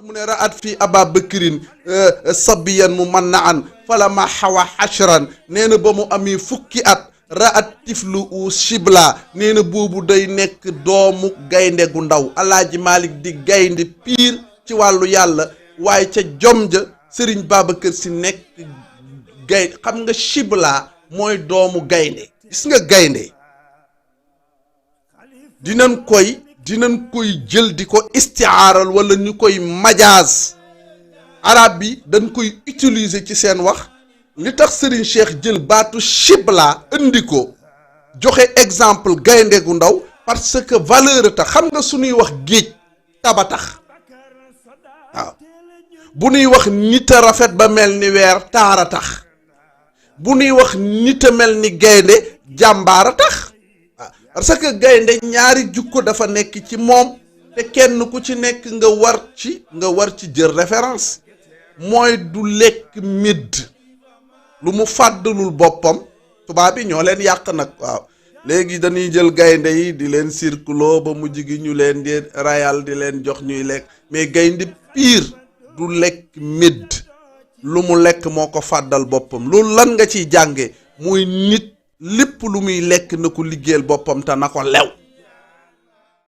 mu ne ra'at fi aba bakrin sabiyan mu man na an falama xawa xashran nee na ba mu amee fukki at ra'at tiflu u shibla nee na boobu day nekk doomu gaynde gu ndaw alaaji Malik di gaynde piir ci wàllu yàlla waaye ca jom ja sëriñ Babacar Si nekk gaynde xam nga shibla mooy doomu gaynde gis nga gaynde dinañ koy jël di ko istiaaral wala ñu koy majaaz arab bi dañ koy utiliser ci seen wax li tax Serigne Cheikh jël baatu shibla indi ko joxe exemple gaynde gu ndaw parce que valeur tax xam nga suñuy wax géej taba tax waaw bu ñuy wax nit a rafet ba mel ni weer taara tax bu ñuy wax nit a mel ni gaynde jàmbaara tax parce que gaynde ñaari jukko dafa nekk ci moom te kenn ku ci nekk nga war ci jël référence mooy du lekk midd lu mu fàddalul boppam tubaab bi ñoo leen yàq nag waaw léegi dañuy jël gaynde yi di leen circulo ba mujj gi ñu leen di rayal di leen jox ñuy lekk mais gaynde pire du lekk midd lu mu lekk moo ko fàddal boppam loolu lan nga ciy jànge muy nit lépp lu muy lekk na ko liggéeyal boppam te na ko lew